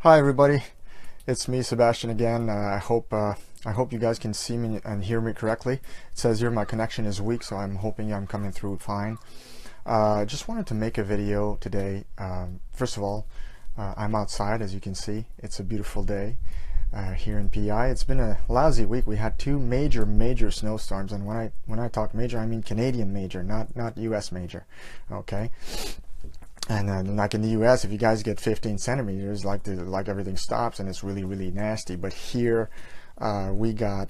Hi everybody, it's me, Sebastian again. I hope you guys can see me and hear me correctly. It says here my connection is weak, so I'm hoping I'm coming through fine. Just wanted to make a video today. First of all, I'm outside, as you can see. It's a beautiful day here in PI. It's been a lousy week. We had two major snowstorms, and when I talk major, I mean Canadian major, not US major. Okay. And like in the U.S., if you guys get 15 centimeters, like everything stops and it's really nasty. But here, we got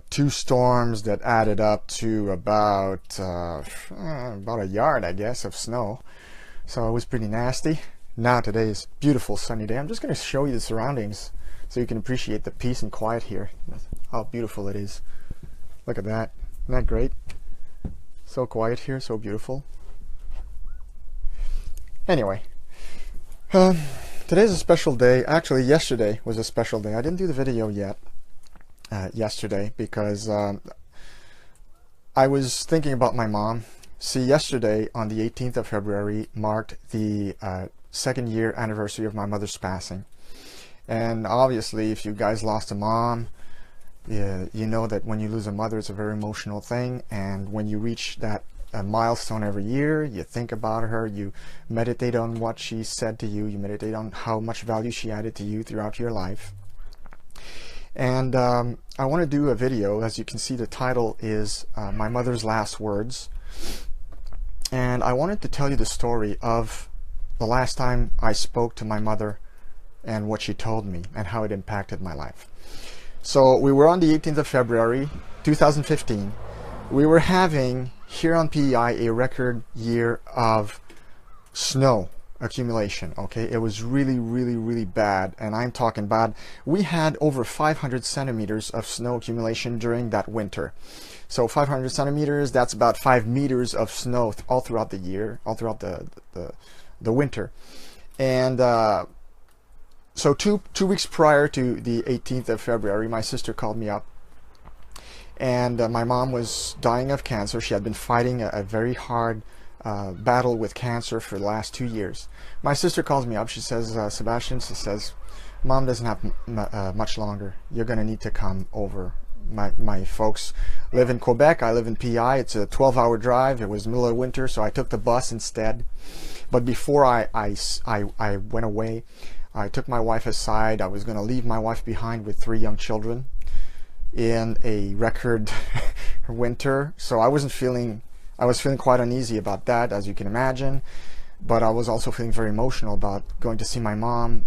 two storms that added up to about a yard, I guess, of snow. So it was pretty nasty. Now today is a beautiful sunny day. I'm just going to show you the surroundings so you can appreciate the peace and quiet here. How beautiful it is. Look at that. Isn't that great? So quiet here, so beautiful. Anyway, today's a special day. Actually, yesterday was a special day. I didn't do the video yet yesterday because I was thinking about my mom. See, yesterday on the 18th of February marked the second year anniversary of my mother's passing. And obviously, if you guys lost a mom, you know that when you lose a mother, it's a very emotional thing. And when you reach that a milestone every year, you think about her, you meditate on what she said to you, you meditate on how much value she added to you throughout your life. And I want to do a video. As you can see, the title is My Mother's Last Words, and I wanted to tell you the story of the last time I spoke to my mother and what she told me and how it impacted my life. So we were on the 18th of February 2015. We were having here on PEI a record year of snow accumulation. Okay, it was really bad, and I'm talking bad. We had over 500 centimeters of snow accumulation during that winter. So 500 centimeters, that's about 5 meters of snow all throughout the year, all throughout the winter. And so two weeks prior to the 18th of February, my sister called me up. And my mom was dying of cancer. She had been fighting a very hard battle with cancer for the last 2 years. My sister calls me up. She says, Sebastian, she says, Mom doesn't have much longer. You're going to need to come over. My folks live in Quebec. I live in PI. It's a 12-hour drive. It was middle of winter, so I took the bus instead. But before I went away, I took my wife aside. I was going to leave my wife behind with 3 young children in a record winter, so I was feeling quite uneasy about that, as you can imagine. But I was also feeling very emotional about going to see my mom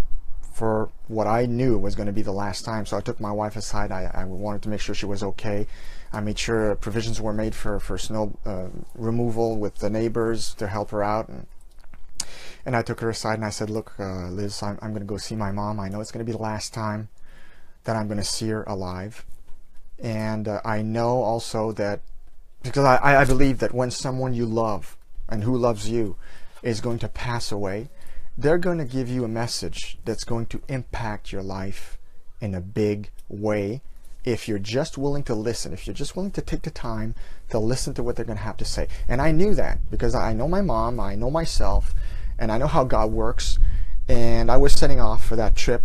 for what I knew was going to be the last time. So I took my wife aside. I wanted to make sure she was okay. I made sure provisions were made for snow removal with the neighbors to help her out, and I took her aside and I said, look, Liz, I'm going to go see my mom. I know it's going to be the last time that I'm going to see her alive. And I know also that, because I believe that when someone you love and who loves you is going to pass away, they're going to give you a message that's going to impact your life in a big way if you're just willing to listen, if you're just willing to take the time to listen to what they're going to have to say. And I knew that because I know my mom, I know myself, and I know how God works. And I was setting off for that trip.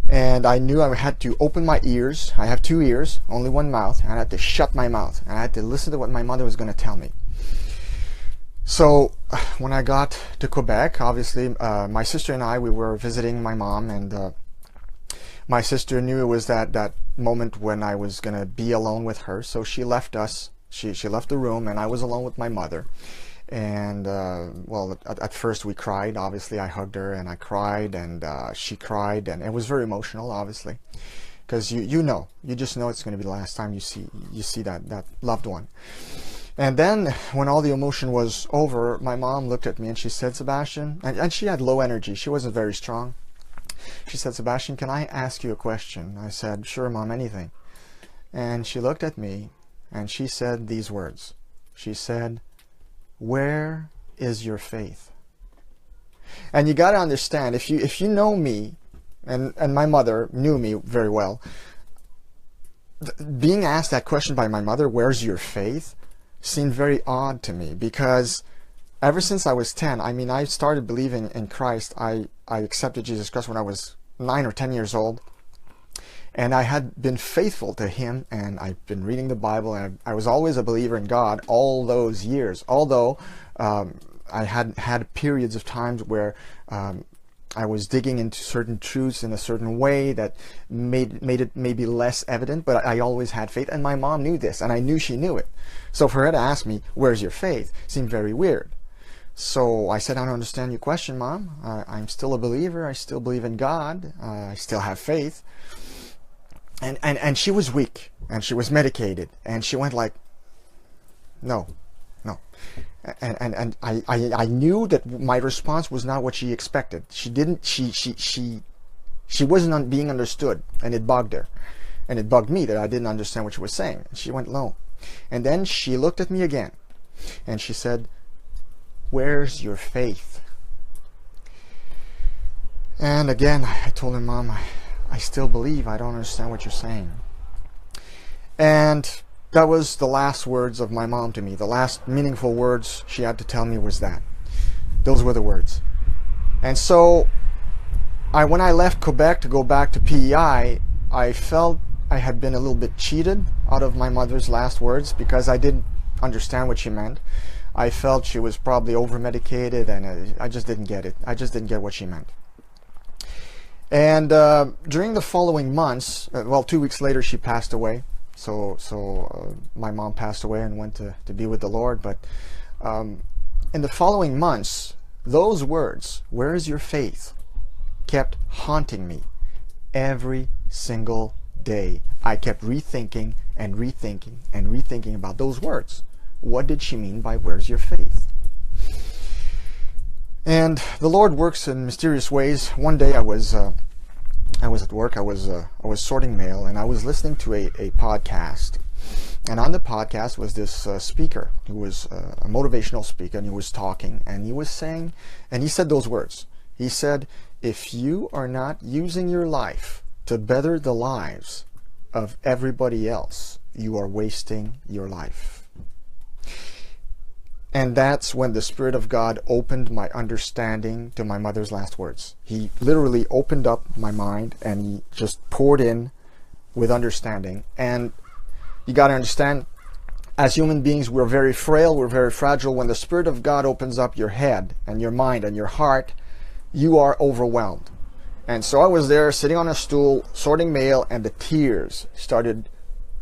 And I knew I had to open my ears. I have 2 ears, only one mouth, and I had to shut my mouth. And I had to listen to what my mother was going to tell me. So when I got to Quebec, obviously, my sister and I, we were visiting my mom, and my sister knew it was that moment when I was going to be alone with her. So she left us. She left the room, and I was alone with my mother. And well, at first we cried. Obviously, I hugged her and I cried, and she cried, and it was very emotional, obviously, because you just know it's going to be the last time you see that loved one. And then when all the emotion was over, my mom looked at me and she said, Sebastian, and she had low energy. She wasn't very strong. She said, Sebastian, can I ask you a question? I said, sure, Mom, anything. And she looked at me and she said these words. She said, where is your faith? And you got to understand, if you know me, and my mother knew me very well, being asked that question by my mother, where's your faith, seemed very odd to me, because ever since I was 10, I mean, I started believing in Christ. I accepted Jesus Christ when I was 9 or 10 years old. And I had been faithful to Him, and I've been reading the Bible, and I was always a believer in God all those years. Although I had periods of times where I was digging into certain truths in a certain way that made it maybe less evident, but I always had faith, and my mom knew this, and I knew she knew it. So for her to ask me, "Where's your faith?" seemed very weird. So I said, "I don't understand your question, Mom. I'm still a believer. I still believe in God. I still have faith." And she was weak, and she was medicated, and she went like, "No, no." And I knew that my response was not what she expected. She wasn't being understood, and it bugged her. And it bugged me that I didn't understand what she was saying. And she went low. And then she looked at me again, and she said, "Where's your faith?" And again, I told her, "Mom, I still believe. I don't understand what you're saying." And that was the last words of my mom to me. The last meaningful words she had to tell me was that. Those were the words. And so when I left Quebec to go back to PEI, I felt I had been a little bit cheated out of my mother's last words because I didn't understand what she meant. I felt she was probably over-medicated, and I just didn't get it. I just didn't get what she meant. And during the following months, 2 weeks later, she passed away. So my mom passed away and went to be with the Lord. But in the following months, those words, "Where is your faith?" kept haunting me every single day. I kept rethinking and rethinking and rethinking about those words. What did she mean by "Where's your faith?" And the Lord works in mysterious ways. One day I was at work. I was sorting mail, and I was listening to a podcast. And on the podcast was this speaker who was a motivational speaker, and he was talking, and he was saying, and he said those words. He said, "If you are not using your life to better the lives of everybody else, you are wasting your life." And that's when the Spirit of God opened my understanding to my mother's last words. He literally opened up my mind, and He just poured in with understanding. And you got to understand, as human beings, we're very frail, we're very fragile. When the Spirit of God opens up your head and your mind and your heart, you are overwhelmed. And so I was there sitting on a stool, sorting mail, and the tears started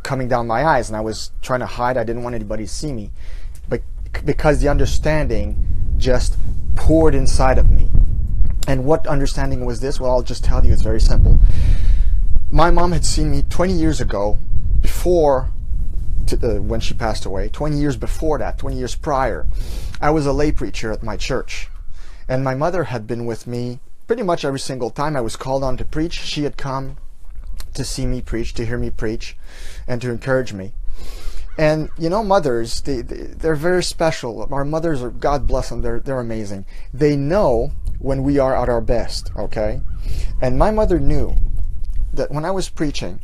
coming down my eyes. And I was trying to hide. I didn't want anybody to see me. But because the understanding just poured inside of me. And what understanding was this? Well, I'll just tell you, it's very simple. My mom had seen me 20 years ago, before when she passed away. 20 years before that, 20 years prior, I was a lay preacher at my church. And my mother had been with me pretty much every single time I was called on to preach. She had come to see me preach, to hear me preach, and to encourage me. And you know, mothers, they're very special. Our mothers are, God bless them, they're amazing. They know when we are at our best, okay? And my mother knew that when I was preaching,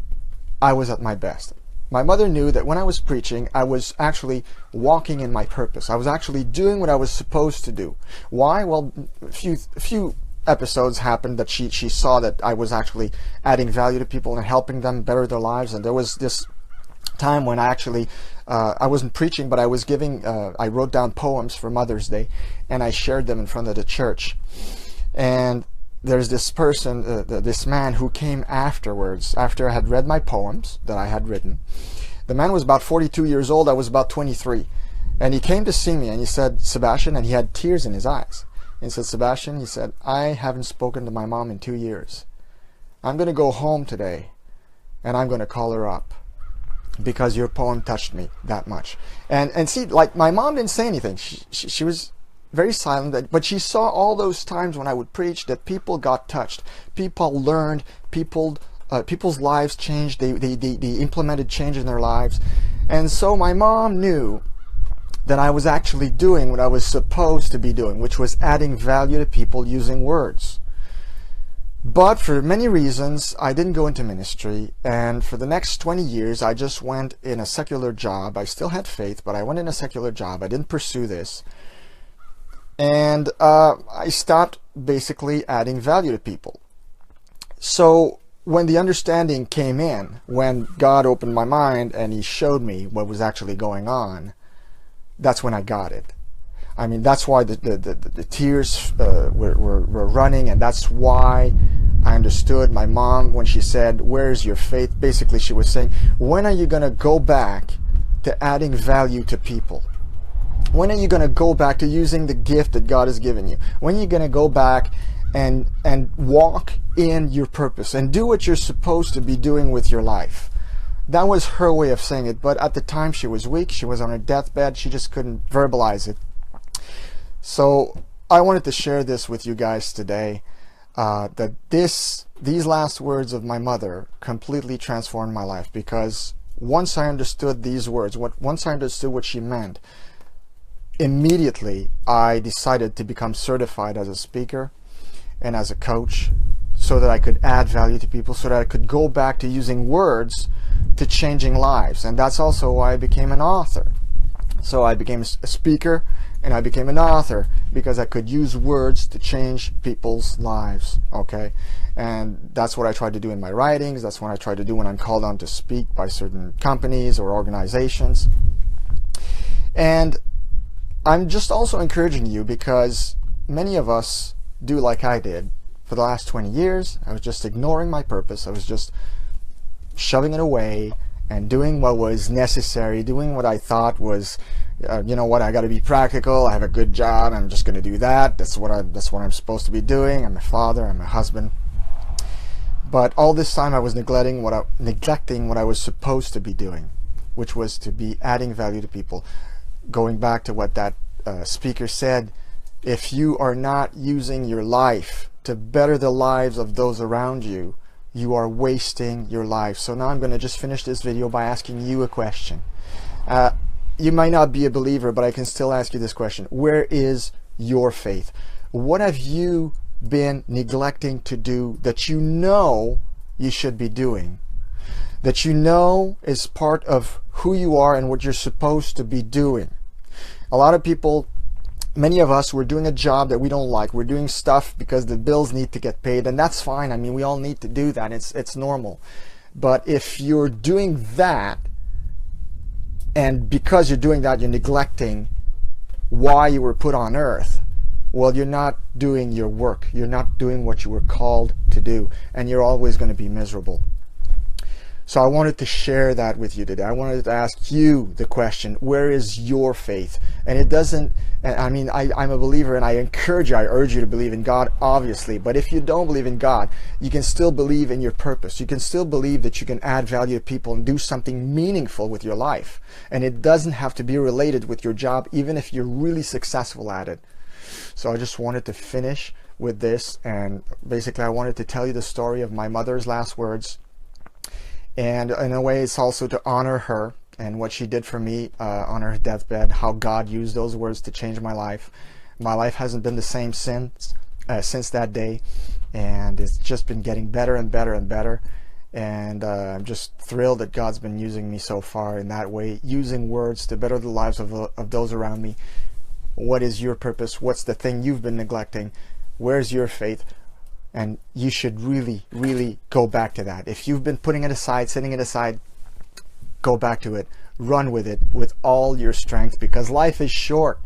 I was at my best. My mother knew that when I was preaching, I was actually walking in my purpose. I was actually doing what I was supposed to do. Why? Well, a few episodes happened that she saw that I was actually adding value to people and helping them better their lives. And there was this time when I actually I wasn't preaching, but I was giving I wrote down poems for Mother's Day, and I shared them in front of the church. And there's this person, this man, who came afterwards, after I had read my poems that I had written. The man was about 42 years old. I was about 23, and he came to see me, and he said, "Sebastien," and he had tears in his eyes. And he said, "Sebastien," he said, "I haven't spoken to my mom in 2 years. I'm going to go home today, and I'm going to call her up, because your poem touched me that much." And see, like, my mom didn't say anything. She was very silent, but she saw all those times when I would preach that people got touched, people learned, people's lives changed. They implemented change in their lives. And so my mom knew that I was actually doing what I was supposed to be doing, which was adding value to people using words. But for many reasons, I didn't go into ministry, and for the next 20 years, I just went in a secular job. I still had faith, but I went in a secular job. I didn't pursue this. And I stopped basically adding value to people. So when the understanding came in, when God opened my mind and he showed me what was actually going on, that's when I got it. I mean, that's why the tears were running, and that's why I understood my mom when she said, "Where's your faith?" Basically, she was saying, when are you going to go back to adding value to people? When are you going to go back to using the gift that God has given you? When are you going to go back and walk in your purpose and do what you're supposed to be doing with your life? That was her way of saying it, but at the time she was weak. She was on her deathbed. She just couldn't verbalize it. So I wanted to share this with you guys today, that these last words of my mother completely transformed my life, because once I understood these words, once I understood what she meant, immediately I decided to become certified as a speaker and as a coach, so that I could add value to people, so that I could go back to using words to changing lives. And that's also why I became an author. So I became a speaker and I became an author, because I could use words to change people's lives. Okay, and that's what I try to do in my writings. That's what I try to do when I'm called on to speak by certain companies or organizations. And I'm just also encouraging you, because many of us do like I did. For the last 20 years, I was just ignoring my purpose. I was just shoving it away and doing what was necessary, doing what I thought was, you know what, I got to be practical. I have a good job. I'm just going to do that. That's what I'm supposed to be doing. I'm a father. I'm a husband. But all this time, I was neglecting what I was supposed to be doing, which was to be adding value to people. Going back to what that speaker said, if you are not using your life to better the lives of those around you, you are wasting your life. So now I'm going to just finish this video by asking you a question. You might not be a believer, but I can still ask you this question. Where is your faith? What have you been neglecting to do that you know you should be doing? That you know is part of who you are and what you're supposed to be doing. A lot of people, many of us, we're doing a job that we don't like. We're doing stuff because the bills need to get paid, and that's fine. I mean, we all need to do that. It's normal. But if you're doing that, and because you're doing that, you're neglecting why you were put on earth, well, you're not doing your work. You're not doing what you were called to do, and you're always going to be miserable. So I wanted to share that with you today. I wanted to ask you the question, where is your faith? And it doesn't, I mean, I'm a believer, and I encourage you, I urge you to believe in God, obviously. But if you don't believe in God, you can still believe in your purpose. You can still believe that you can add value to people and do something meaningful with your life. And it doesn't have to be related with your job, even if you're really successful at it. So I just wanted to finish with this. And basically, I wanted to tell you the story of my mother's last words. And in a way, it's also to honor her and what she did for me on her deathbed, how God used those words to change my life. My life hasn't been the same since that day, and it's just been getting better and better and better. And I'm just thrilled that God's been using me so far in that way, using words to better the lives of those around me. What is your purpose? What's the thing you've been neglecting? Where's your faith? And you should really, really go back to that. If you've been putting it aside, setting it aside, go back to it. Run with it with all your strength, because life is short.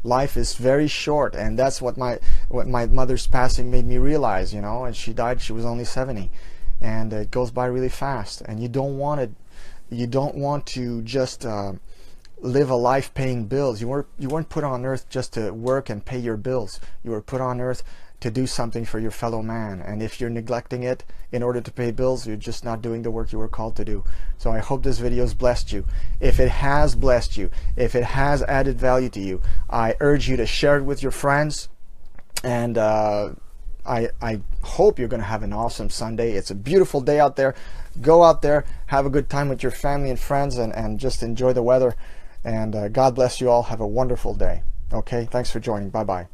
Life is very short, and that's what my mother's passing made me realize, you know. And she died, she was only 70, and it goes by really fast. And you don't want to just live a life paying bills. You weren't put on earth just to work and pay your bills. You were put on earth to do something for your fellow man, and if you're neglecting it in order to pay bills, you're just not doing the work you were called to do. So I hope this video has blessed you. If it has blessed you, if it has added value to you, I urge you to share it with your friends, and I hope you're going to have an awesome Sunday. It's a beautiful day out there. Go out there, have a good time with your family and friends, and just enjoy the weather. And God bless you all. Have a wonderful day. Okay, thanks for joining. Bye-bye.